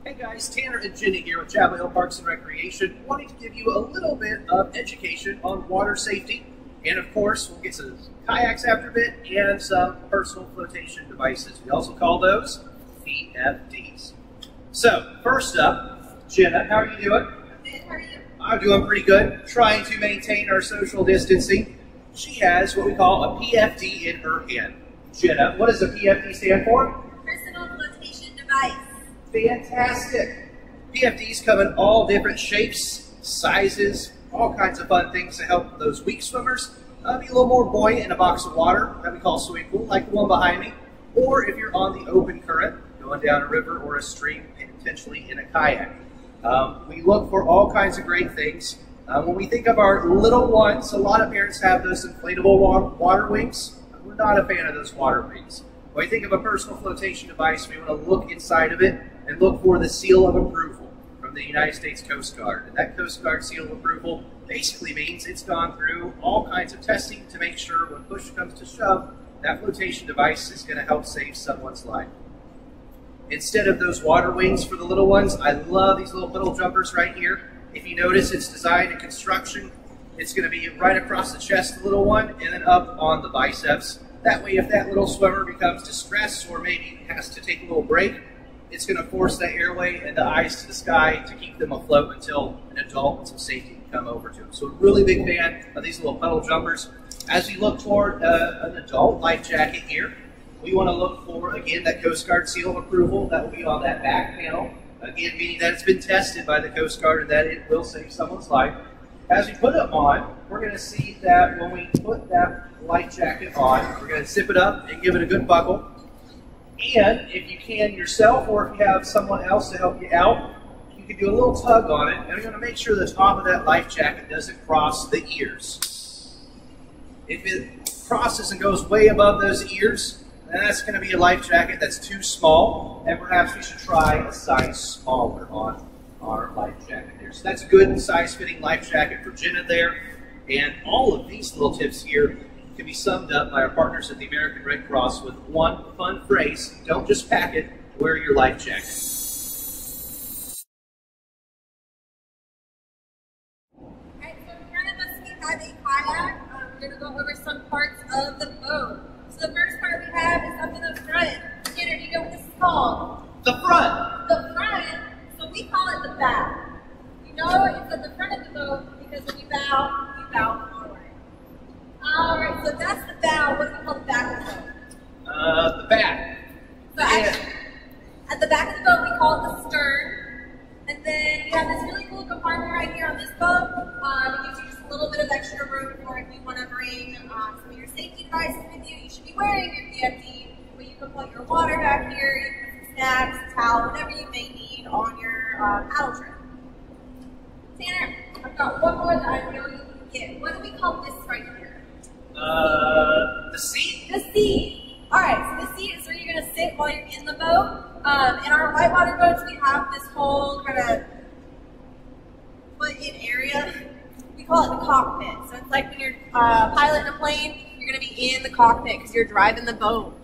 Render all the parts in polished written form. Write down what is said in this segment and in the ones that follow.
Hey guys, Tanner and Jenny here with Chapel Hill Parks and Recreation, wanting to give you a little bit of education on water safety. And of course, we'll get some kayaks after a bit and some personal flotation devices. We also call those PFDs. So, first up, Jenna, how are you doing? Good, how are you? I'm doing pretty good, trying to maintain our social distancing. She has what we call a PFD in her hand. Jenna, what does a PFD stand for? Personal flotation device. Fantastic. PFDs come in all different shapes, sizes, all kinds of fun things to help those weak swimmers be a little more buoyant in a box of water that we call swimming pool, like the one behind me, or if you're on the open current, going down a river or a stream, potentially in a kayak. We look for all kinds of great things. When we think of our little ones, a lot of parents have those inflatable water wings. We're not a fan of those water wings. When we think of a personal flotation device, we want to look inside of it and look for the seal of approval from the United States Coast Guard. And that Coast Guard seal of approval basically means it's gone through all kinds of testing to make sure when push comes to shove, that flotation device is going to help save someone's life. Instead of those water wings for the little ones, I love these little puddle jumpers right here. If you notice, it's designed in construction. It's going to be right across the chest of the little one and then up on the biceps. That way, if that little swimmer becomes distressed or maybe has to take a little break, it's going to force that airway and the eyes to the sky to keep them afloat until an adult with some safety can come over to them. So a really big fan of these little puddle jumpers. As we look toward an adult life jacket here, we want to look for, again, that Coast Guard seal of approval that will be on that back panel. Again, meaning that it's been tested by the Coast Guard and that it will save someone's life. As we put them on, we're going to see that when we put that life jacket on, we're going to zip it up and give it a good buckle. And if you can yourself, or if you have someone else to help you out, you can do a little tug on it, and you're going to make sure the top of that life jacket doesn't cross the ears. If it crosses and goes way above those ears, then that's going to be a life jacket that's too small, and perhaps we should try a size smaller on our life jacket there. So that's a good size-fitting life jacket for Jenna there, and all of these little tips here can be summed up by our partners at the American Red Cross with one fun phrase: don't just pack it, wear your life jacket. Alright, so in front of us we have a kayak. We're going to go over some parts of the boat. So the first part we have is up in the front. Tanner, do you know what this is called? The front! The front, so we call it the bow. You know it's at the front of the boat because when you bow forward. Alright, so that's the bow. What do we call the back of the boat? The back. So at the back of the boat, we call it the stern. And then we have this really cool compartment right here on this boat. It gives you just a little bit of extra room for if you want to bring some of your safety devices with you. You should be wearing your PFD, but you can put your water back here, you can put some snacks, a towel, whatever you may need on your paddle trip. Tanner, I've got one more that I know you can get. What do we call this right here? The seat? The seat. Alright, so the seat is where you're going to sit while you're in the boat. In our whitewater boats, we have this whole kind of put-in area. We call it the cockpit. So it's like when you're piloting a plane, you're going to be in the cockpit because you're driving the boat.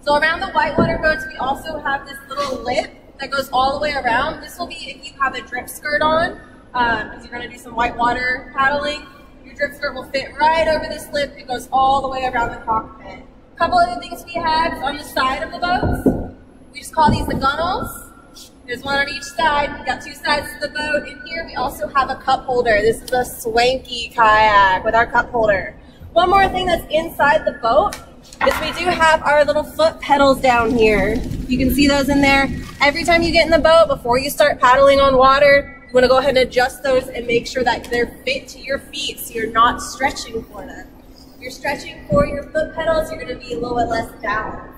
So around the whitewater boats, we also have this little lip that goes all the way around. This will be if you have a drip skirt on, because you're going to do some whitewater paddling. Your drip skirt will fit right over this lip. It goes all the way around the cockpit. A couple other things we have is on the side of the boats. We just call these the gunnels. There's one on each side. We've got two sides to the boat. In here, we also have a cup holder. This is a swanky kayak with our cup holder. One more thing that's inside the boat is we do have our little foot pedals down here. You can see those in there. Every time you get in the boat, before you start paddling on water, you want to go ahead and adjust those and make sure that they're fit to your feet so you're not stretching for them. If you're stretching for your foot pedals, you're going to be a little bit less balanced.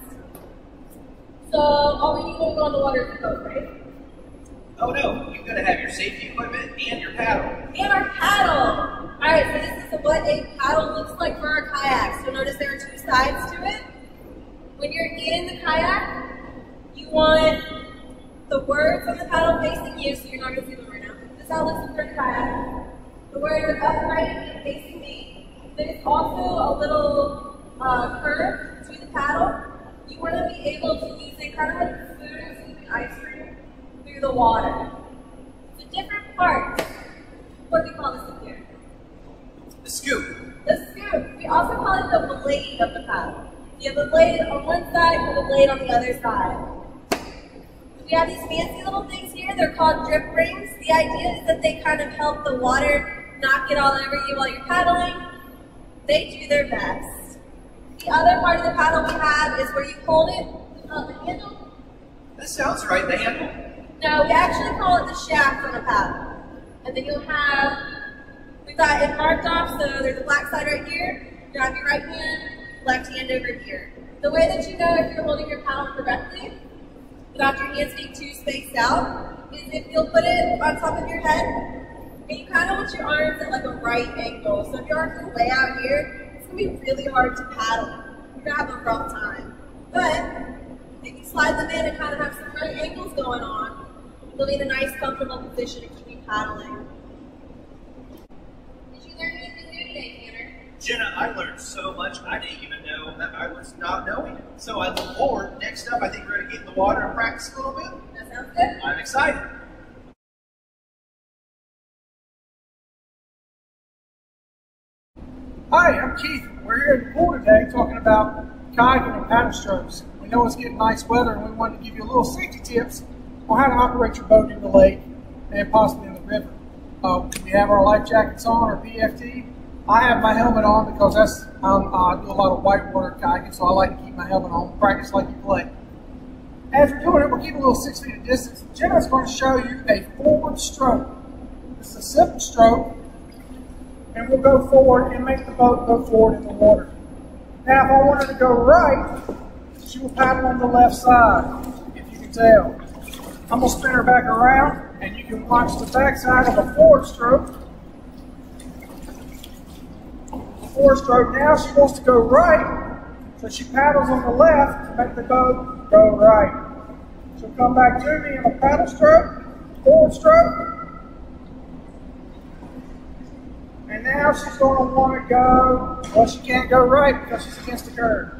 So all we need when we go on the water is the boat, right? Oh no, you've got to have your safety equipment and your paddle. And our paddle! Alright, so this is what a paddle looks like for our kayak. So notice there are two sides to it. When you're in the kayak, you want the words on the paddle facing you, so you're not going to see them right now. This is how it looks for a kayak. The words are upright and facing me. Then it's also a little curve to the paddle. You want to be able to use it kind of like a spoon, so you can ice cream through through the water. The different parts. What do we call this up here? The scoop. The scoop. We also call it the blade of the paddle. You have a blade on one side and a blade on the other side. We have these fancy little things here. They're called drip rings. The idea is that they kind of help the water not get all over you while you're paddling. They do their best. The other part of the paddle we have is where you hold it. We call it the handle. That sounds right, the handle. No, we actually call it the shaft on a paddle. And then you'll have, we've got it marked off, so there's a black side right here. You have your right hand, left hand over here. The way that you know if you're holding your paddle correctly, without your hands being too spaced out, is if you'll put it on top of your head, and you kind of want your arms at like a right angle. So if your arms are way out here, it's going to be really hard to paddle. You're going to have a rough time. But if you slide them in and kind of have some right angles going on, you'll be in a nice, comfortable position to keep you paddling. Did you learn anything new today, Tanner? Jenna, I learned so much I didn't even know that I was not knowing it. So I look forward. Next up, I think we're going to get in the water and practice a little bit. That sounds good. I'm excited. Hi, I'm Keith. We're here at the pool today talking about kayaking and paddle strokes. We know it's getting nice weather and we wanted to give you a little safety tips on how to operate your boat in the lake and possibly in the river. We have our life jackets on, our PFT. I have my helmet on because I do a lot of whitewater kayaking, so I like to keep my helmet on, practice like you play. As we're doing it, we're keeping a little 6 feet of distance. Jenna's going to show you a forward stroke. This is a simple stroke, and we'll go forward and make the boat go forward in the water. Now, if I want her to go right, she will paddle on the left side, if you can tell. I'm going to spin her back around, and you can watch the back side of a forward stroke. Forward stroke. Now she wants to go right, so she paddles on the left to make the boat go right. She'll come back to me in a paddle stroke, forward stroke, and now she's going to want to go, well, she can't go right because she's against the curve.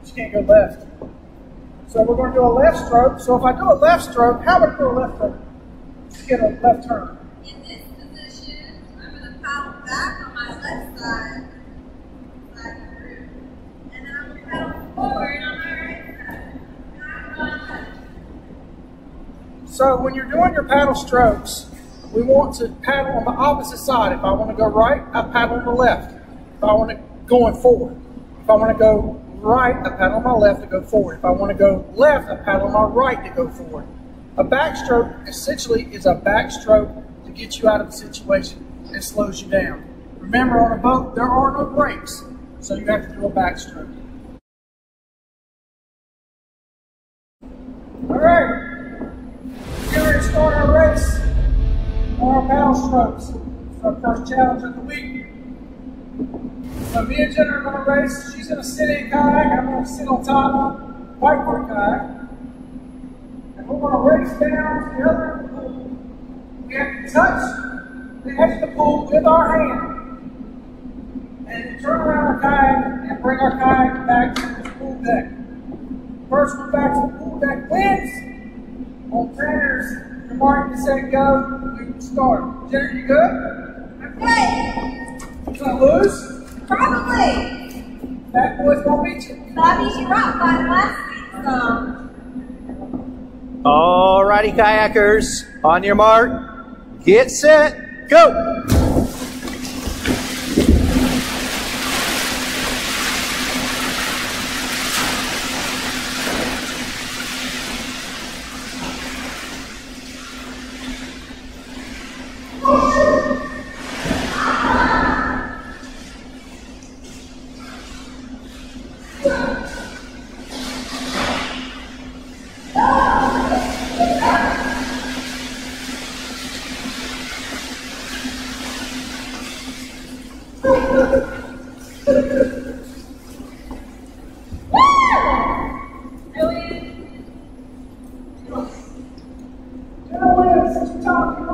She can't go left. So we're going to do a left stroke. So if I do a left stroke, how would I do a left stroke? Just get a left turn. In this position, I'm going to paddle back on my left side, through, and then I'm going to paddle forward on my right side. And I'm going left. So when you're doing your paddle strokes, we want to paddle on the opposite side. If I want to go right, I paddle on the left. If I want to go forward. If I want to go right, I paddle on my left to go forward. If I want to go left, I paddle on my right to go forward. A backstroke essentially is a backstroke to get you out of a situation and slows you down. Remember, on a boat, there are no brakes, so you have to do a backstroke. All right, we're ready to start our race on our paddle strokes. It's our first challenge of the week. So me and Jenna are going to race. She's going to sit in kayak, and I'm going to sit on top whiteboard kayak. And we're going to race down to the other end of the pool. We have to touch the edge of the pool with our hand. And then turn around our kayak and bring our kayak back to the pool deck. First one back to the pool deck wins. On Tanner's mark, set, go, we will start. Jenna, you good? Okay. You going to lose? Probably. That boy's going to beat you. That beat you rock by last week, so. Alrighty, kayakers, on your mark, get set, go! Jenna wins. Talking